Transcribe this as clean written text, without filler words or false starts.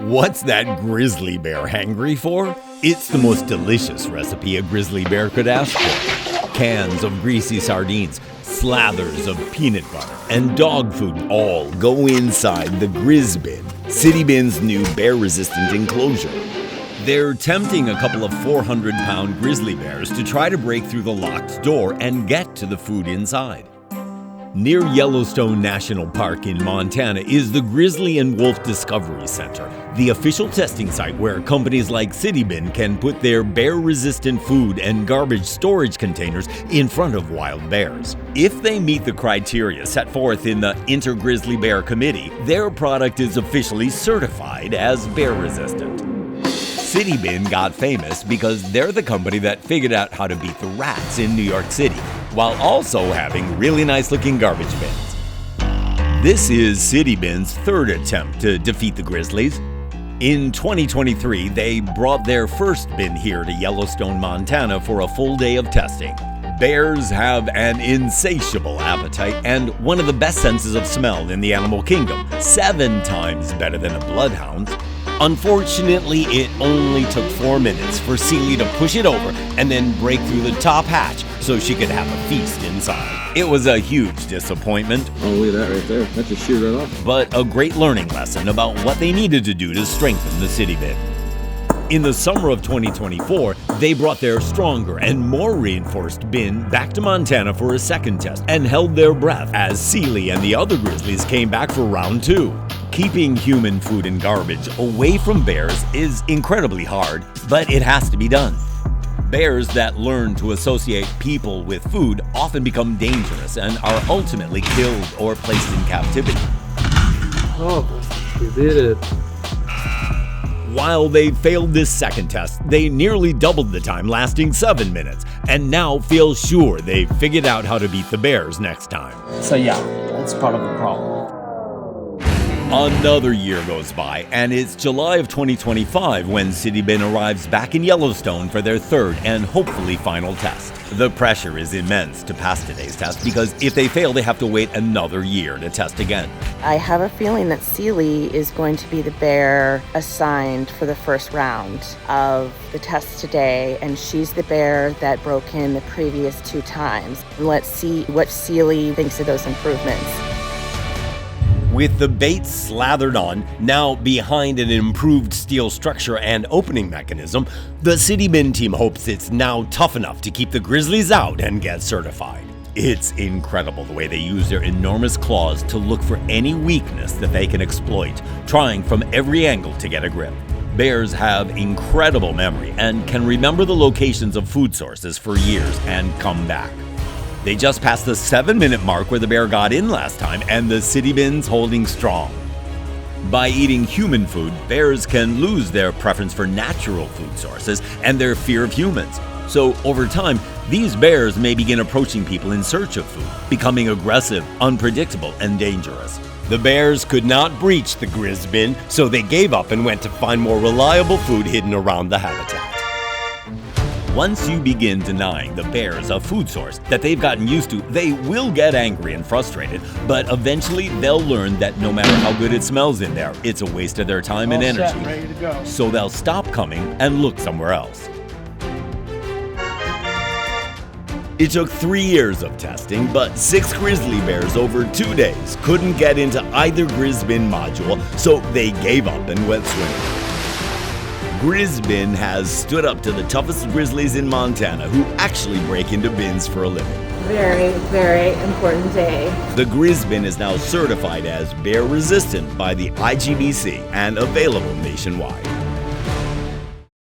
What's that grizzly bear hangry for? It's the most delicious recipe a grizzly bear could ask for. Cans of greasy sardines, slathers of peanut butter, and dog food all go inside the GrizzBin, CITIBIN's new bear-resistant enclosure. They're tempting a couple of 400-pound grizzly bears to try to break through the locked door and get to the food inside. Near Yellowstone National Park in Montana is the Grizzly and Wolf Discovery Center, the official testing site where companies like CITIBIN can put their bear-resistant food and garbage storage containers in front of wild bears. If they meet the criteria set forth in the Interagency Grizzly Bear Committee, their product is officially certified as bear-resistant. CITIBIN got famous because they're the company that figured out how to beat the rats in New York City, while also having really nice-looking garbage bins. This is CITIBIN's third attempt to defeat the Grizzlies. In 2023, they brought their first bin here to Yellowstone, Montana for a full day of testing. Bears have an insatiable appetite and one of the best senses of smell in the animal kingdom, 7 times better than a bloodhound. Unfortunately, it only took 4 minutes for Celie to push it over and then break through the top hatch so she could have a feast inside. It was a huge disappointment. Oh, look at that right there. That just sheared right off. But a great learning lesson about what they needed to do to strengthen the CITIBIN. In the summer of 2024, they brought their stronger and more reinforced bin back to Montana for a second test and held their breath as Celie and the other Grizzlies came back for round 2. Keeping human food and garbage away from bears is incredibly hard, but it has to be done. Bears that learn to associate people with food often become dangerous and are ultimately killed or placed in captivity. Oh, we did it. While they failed this second test, they nearly doubled the time, lasting 7 minutes, and now feel sure they've figured out how to beat the bears next time. So yeah, that's part of the problem. Another year goes by, and it's July of 2025 when CITIBIN arrives back in Yellowstone for their third and hopefully final test. The pressure is immense to pass today's test because if they fail, they have to wait another year to test again. I have a feeling that Celie is going to be the bear assigned for the first round of the test today, and she's the bear that broke in the previous 2 times. Let's see what Celie thinks of those improvements. With the bait slathered on, now behind an improved steel structure and opening mechanism, the CITIBIN team hopes it's now tough enough to keep the Grizzlies out and get certified. It's incredible the way they use their enormous claws to look for any weakness that they can exploit, trying from every angle to get a grip. Bears have incredible memory and can remember the locations of food sources for years and come back. They just passed the 7-minute mark where the bear got in last time, and the CITIBIN's holding strong. By eating human food, bears can lose their preference for natural food sources and their fear of humans. So over time, these bears may begin approaching people in search of food, becoming aggressive, unpredictable, and dangerous. The bears could not breach the GrizzBin, so they gave up and went to find more reliable food hidden around the habitat. Once you begin denying the bears a food source that they've gotten used to, they will get angry and frustrated, but eventually they'll learn that no matter how good it smells in there, it's a waste of their time and energy. Ready to go. So they'll stop coming and look somewhere else. It took 3 years of testing, but 6 grizzly bears over 2 days couldn't get into either GrizzBin module, so they gave up and went swimming. GrizzBin has stood up to the toughest grizzlies in Montana who actually break into bins for a living. Very, very important day. The GrizzBin is now certified as bear resistant by the IGBC and available nationwide.